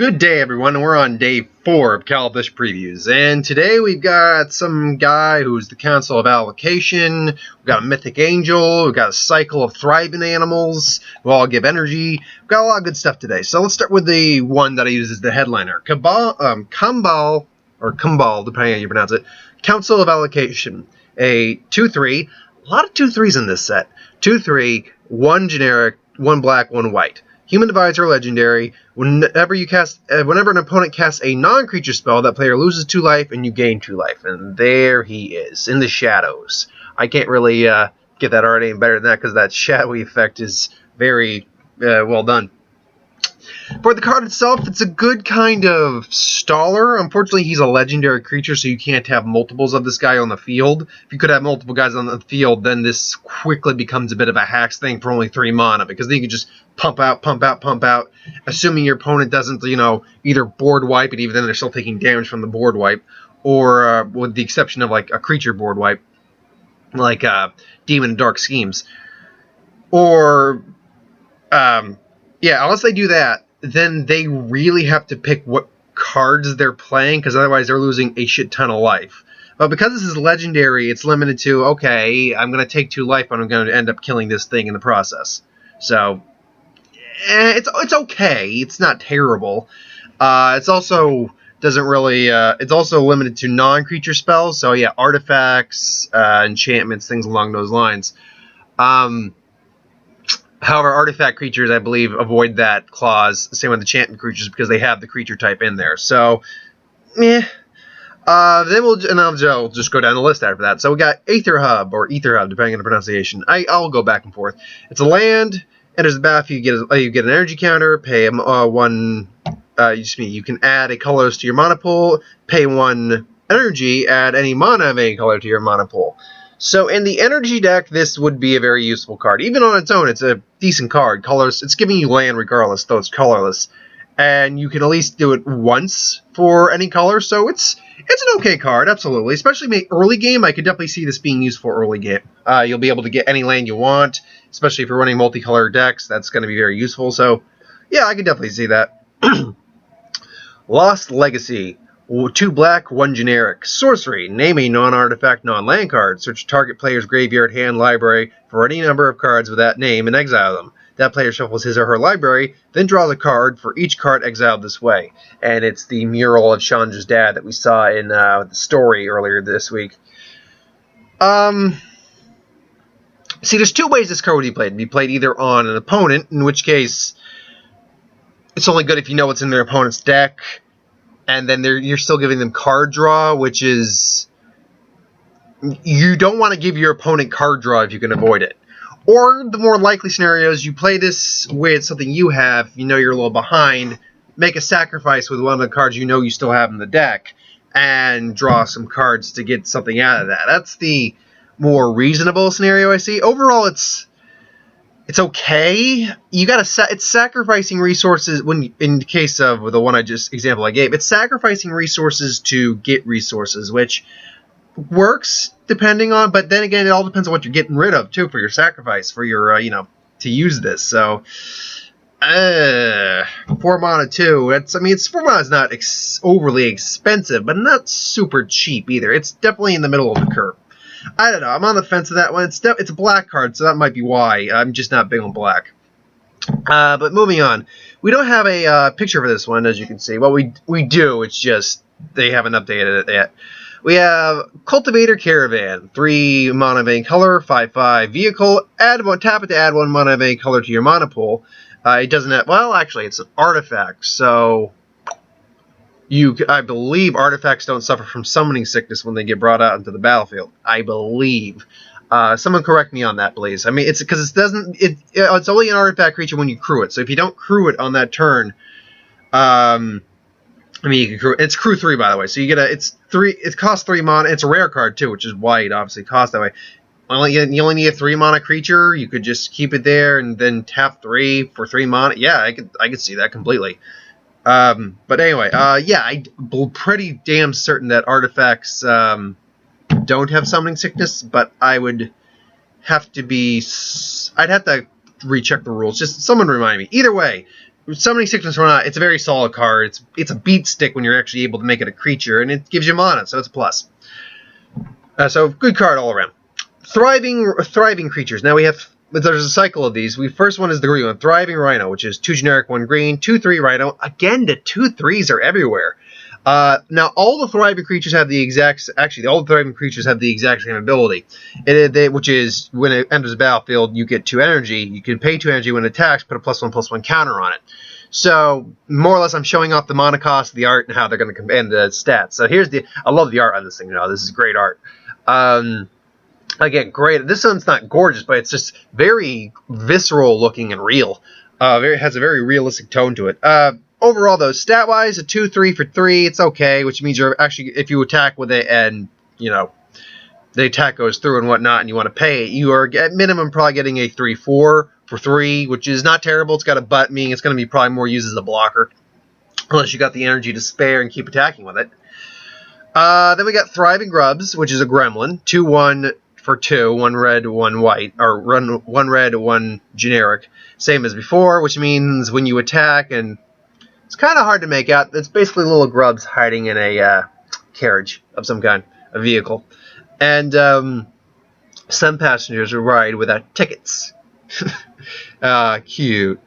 Good day, everyone, and we're on day 4 of Kaladesh previews. And today we've got some guy who's the Consul of Allocation, we've got a Mythic Angel, we've got a cycle of thriving animals, who all give energy. We've got a lot of good stuff today. So let's start with the one that I use as the headliner. Kambal, or Kambal, depending on how you pronounce it, Consul of Allocation. A 2/3, a lot of 2/3s in this set. 2/3, 1 generic, 1 black, 1 white. Human Divisor legendary. Whenever an opponent casts a non-creature spell, that player loses 2 life and you gain 2 life. And there he is, in the shadows. I can't really get that already any better than that because that shadowy effect is very well done. For the card itself, it's a good kind of staller. Unfortunately, he's a legendary creature, so you can't have multiples of this guy on the field. If you could have multiple guys on the field, then this quickly becomes a bit of a hacks thing for only 3 mana, because then you can just pump out, assuming your opponent doesn't, either board wipe, and even then they're still taking damage from the board wipe, or with the exception of like a creature board wipe, like Demon and Dark Schemes. Or, yeah, unless they do that, then they really have to pick what cards they're playing, because otherwise they're losing a shit ton of life. But because this is legendary, it's limited to, okay, I'm going to take 2 life, but I'm going to end up killing this thing in the process. So, it's okay. It's not terrible. It's also doesn't really. It's also limited to non-creature spells. So yeah, artifacts, enchantments, things along those lines. However, artifact creatures, I believe, avoid that clause. Same with enchantment creatures because they have the creature type in there. So, meh. Then I'll just go down the list after that. So we got Aether Hub, or Ether Hub, depending on the pronunciation. I'll go back and forth. It's a land. Enters the battlefield, you get an energy counter. Pay one. You can add a colors to your mana pool. Pay 1 energy. Add any mana of any color to your mana pool. So in the energy deck, this would be a very useful card. Even on its own, it's a decent card. Colors, it's giving you land regardless, though it's colorless. And you can at least do it once for any color, so it's an okay card, absolutely. Especially early game, I could definitely see this being used for early game. You'll be able to get any land you want, especially if you're running multicolored decks. That's going to be very useful, so yeah, I could definitely see that. Lost Legacy. 2 black, 1 generic. Sorcery. Name a non-artifact, non-land card. Search target player's graveyard, hand, library for any number of cards with that name and exile them. That player shuffles his or her library, then draws a card for each card exiled this way. And it's the mural of Chandra's dad that we saw in the story earlier this week. See, there's 2 ways this card would be played. It'd be played either on an opponent, in which case it's only good if you know what's in their opponent's deck. And then you're still giving them card draw, which is... You don't want to give your opponent card draw if you can avoid it. Or the more likely scenarios, you play this with something you have, you know you're a little behind, make a sacrifice with one of the cards you know you still have in the deck, and draw some cards to get something out of that. That's the more reasonable scenario I see. Overall, it's okay. It's sacrificing resources when, in the case of the one example I gave, it's sacrificing resources to get resources, which works depending on, but then again, it all depends on what you're getting rid of too for your sacrifice, for your, to use this. So, 4 mana too. 4 mana is not overly expensive, but not super cheap either. It's definitely in the middle of the curve. I don't know. I'm on the fence of that one. It's a black card, so that might be why. I'm just not big on black. But moving on. We don't have a picture for this one, as you can see. Well, we do. It's just they haven't updated it yet. We have Cultivator Caravan. 3 mana of any color, 5/5 vehicle. Tap it to add 1 mana of any color to your mana pool. It doesn't have... Well, actually, it's an artifact, so... I believe artifacts don't suffer from summoning sickness when they get brought out into the battlefield. I believe. Someone correct me on that, please. It's because it's only an artifact creature when you crew it. So if you don't crew it on that turn, you can crew it. It's crew 3, by the way. So you get it costs 3 mana. It's a rare card too, which is why it obviously costs that way. You only need a 3 mana creature. You could just keep it there and then tap 3 for 3 mana. Yeah, I could see that completely. But anyway, yeah, I'm pretty damn certain that artifacts don't have summoning sickness, but I'd have to recheck the rules. Just someone remind me. Either way, Summoning Sickness or not, it's a very solid card. It's a beat stick when you're actually able to make it a creature, and it gives you mana, so it's a plus. So good card all around. Thriving creatures. Now there's a cycle of these. First one is the green one, Thriving Rhino, which is 2 generic, 1 green, 2/3 Rhino. Again, the 2/3s are everywhere. Now all the thriving creatures have the exact. Actually, all the thriving creatures have the exact same ability, which is when it enters the battlefield, you get 2 energy. You can pay 2 energy when it attacks, put a +1/+1 counter on it. So more or less, I'm showing off the mana cost, the art, and how they're going to command the stats. So I love the art on this thing. This is great art. Again, great. This one's not gorgeous, but it's just very visceral looking and real. It has a very realistic tone to it. Overall, though, stat-wise, a 2/3 for 3, it's okay, which means you're actually, if you attack with it and, the attack goes through and whatnot and you want to pay it, you are at minimum probably getting a 3/4 for 3, which is not terrible. It's got a butt, meaning it's going to be probably more used as a blocker, unless you got the energy to spare and keep attacking with it. Then we got Thriving Grubs, which is a gremlin, 2/1 for 2, 1 red, 1 white, or 1 red, 1 generic, same as before, which means when you attack, and it's kind of hard to make out, it's basically little grubs hiding in a carriage of some kind, a vehicle, and some passengers will ride without tickets. Cute.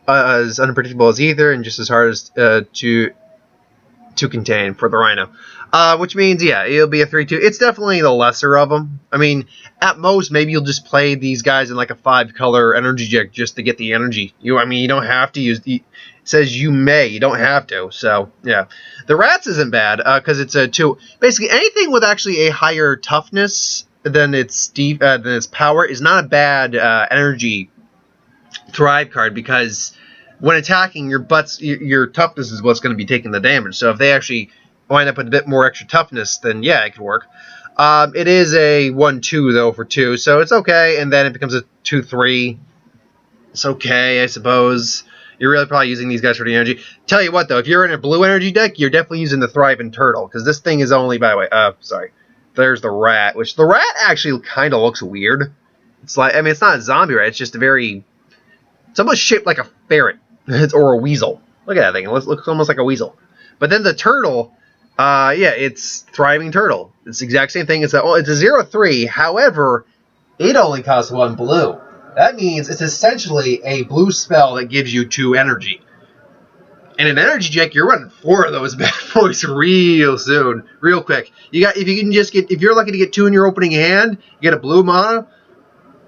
As unpredictable as ether, and just as hard as to contain for the Rhino. Which means, yeah, it'll be a 3/2. It's definitely the lesser of them. I mean, at most, maybe you'll just play these guys in like a 5-color energy deck just to get the energy. You don't have to use the... It says you may. You don't have to. So, yeah. The Rats isn't bad, because it's a 2... Basically, anything with actually a higher toughness than its power is not a bad energy Thrive card, because when attacking, your toughness is what's going to be taking the damage. So if they actually wind up with a bit more extra toughness, then yeah, it could work. It is a 1/2 though for 2, so it's okay. And then it becomes a 2/3. It's okay, I suppose. You're really probably using these guys for the energy. Tell you what though, if you're in a blue energy deck, you're definitely using the Thriving Turtle, because this thing is only, by the way, sorry. There's the Rat, which the Rat actually kind of looks weird. It's like, I mean, it's not a zombie rat, it's just a very... It's almost shaped like a ferret or a weasel. Look at that thing. It looks almost like a weasel. But then the turtle, yeah, it's Thriving Turtle. It's the exact same thing. It's a 0/3. However, it only costs 1 blue. That means it's essentially a blue spell that gives you 2 energy. And an energy deck, you're running 4 of those bad boys real soon, real quick. If you're lucky to get 2 in your opening hand, you get a blue mana,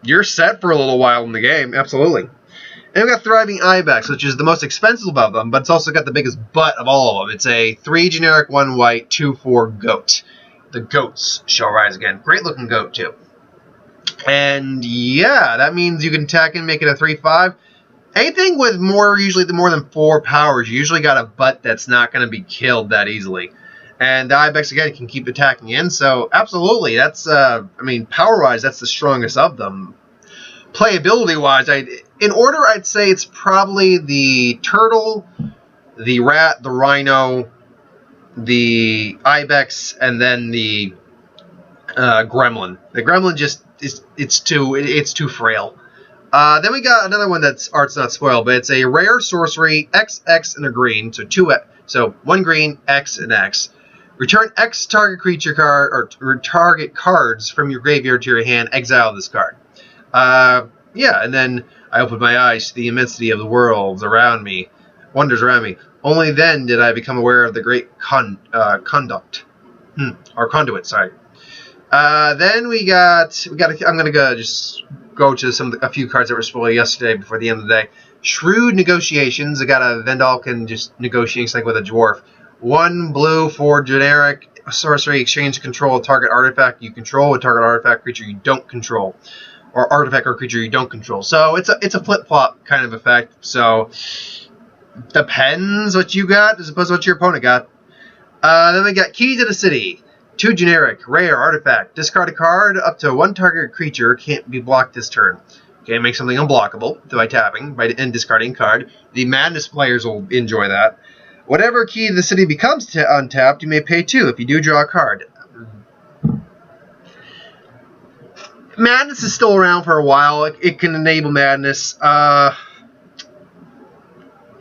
you're set for a little while in the game. Absolutely. And we've got Thriving Ibex, which is the most expensive of them, but it's also got the biggest butt of all of them. It's a 3 generic, 1 white, 2/4 goat. The goats shall rise again. Great looking goat, too. And yeah, that means you can attack and make it a 3/5. Anything with usually more than 4 powers, you usually got a butt that's not going to be killed that easily. And the Ibex, again, can keep attacking in, so absolutely, that's, I mean, power-wise, that's the strongest of them. Playability-wise, in order, I'd say it's probably the Turtle, the Rat, the Rhino, the Ibex, and then the Gremlin. The Gremlin just it's too frail. Then we got another one that's art's not spoiled, but it's a rare sorcery, X and a green, so 1 green, X and X. Return X target creature card or target cards from your graveyard to your hand. Exile this card. Yeah, and then I opened my eyes to the immensity of the worlds around me, wonders around me. Only then did I become aware of the great conduit. Sorry. Then we got. I'm gonna go to a few cards that were spoiled yesterday before the end of the day. Shrewd Negotiations. I got a Vendal can just negotiate like with a dwarf. 1 blue, 4 generic. Sorcery, exchange control a target artifact you control, a target artifact creature you don't control, or artifact or creature you don't control. So it's a flip-flop kind of effect. So depends what you got as opposed to what your opponent got. Then we got Key to the City. 2 generic, rare artifact. Discard a card. Up to 1 target creature can't be blocked this turn. Okay, make something unblockable by tapping and discarding a card. The Madness players will enjoy that. Whatever Key to the City becomes untapped, you may pay 2 if you do draw a card. Madness is still around for a while. It can enable Madness.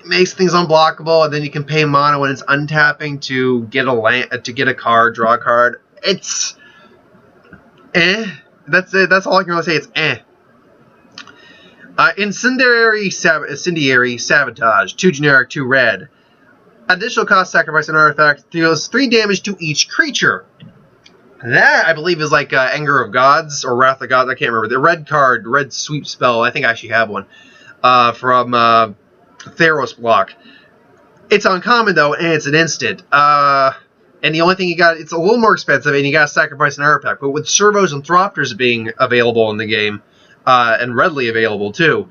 makes things unblockable, and then you can pay mana when it's untapping to get a card, draw a card. It's That's it. That's all I can really say. It's Incendiary Sabotage. 2 generic, 2 red. Additional cost, sacrifice an artifact. Deals 3 damage to each creature. That, I believe, is like Anger of Gods or Wrath of Gods. I can't remember. The red card, red sweep spell. I think I actually have one. From Theros block. It's uncommon, though, and it's an instant. And the only thing you got, it's a little more expensive, and you got to sacrifice an artifact. But with servos and thropters being available in the game, and readily available too,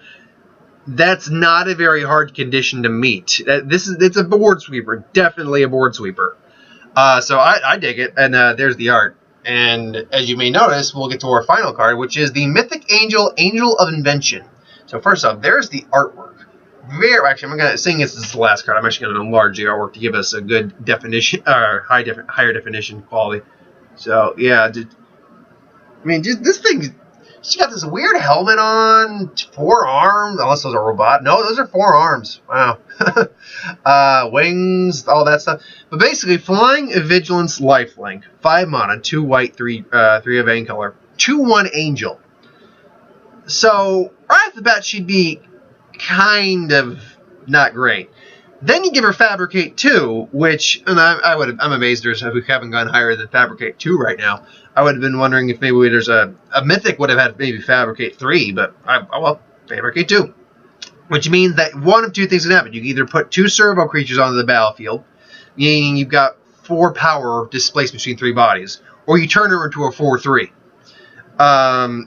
that's not a very hard condition to meet. It's a board sweeper, definitely a board sweeper. So I dig it, and there's the art. And as you may notice, we'll get to our final card, which is the Mythic Angel, Angel of Invention. So first off, there's the artwork. Actually, I'm going to, seeing this is the last card, I'm actually going to enlarge the artwork to give us a good definition, or higher definition quality. So, yeah, I mean, just this thing, she's got this weird helmet on, 4 arms, unless those are robot. No, those are 4 arms. Wow. Wings, all that stuff. But basically, Flying, Vigilance, Lifelink, 5 mana, 2 white, 3 of any color, 2/1 Angel. So, right off the bat, she'd be kind of not great. Then you give her Fabricate 2, which, and I'm amazed we haven't gone higher than Fabricate 2 right now. I would have been wondering if maybe there's a Mythic would have had maybe Fabricate 3, but well, Fabricate 2. Which means that one of 2 things can happen. You can either put 2 servo creatures onto the battlefield, meaning you've got 4 power displaced between 3 bodies, or you turn her into a 4/3.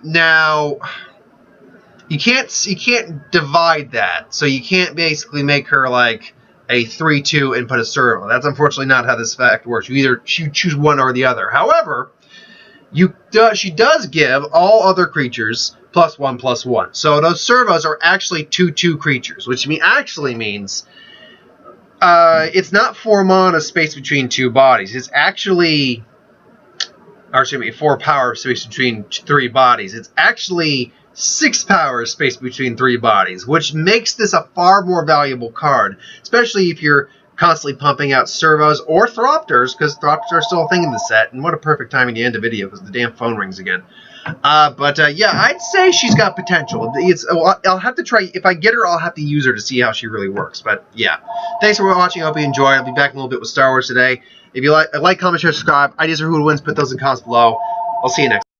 Now, you can't divide that, so you can't basically make her like a 3/2 and put a servo. That's unfortunately not how this fact works. You choose one or the other. However, she does give all other creatures +1/+1. So those servos are actually 2/2 creatures, which actually means it's not 4 mana space between 2 bodies. It's actually, or excuse me, 4 power space between 3 bodies. It's actually 6 power space between 3 bodies, which makes this a far more valuable card, especially if you're constantly pumping out servos or thropters, because thropters are still a thing in the set, and what a perfect timing to end a video, because the damn phone rings again. Yeah, I'd say she's got potential. I'll have to try, if I get her, I'll have to use her to see how she really works, but yeah. Thanks for watching, I hope you enjoy. I'll be back in a little bit with Star Wars today. If you like, comment, share, subscribe. Ideas for who wins, put those in comments below. I'll see you next time.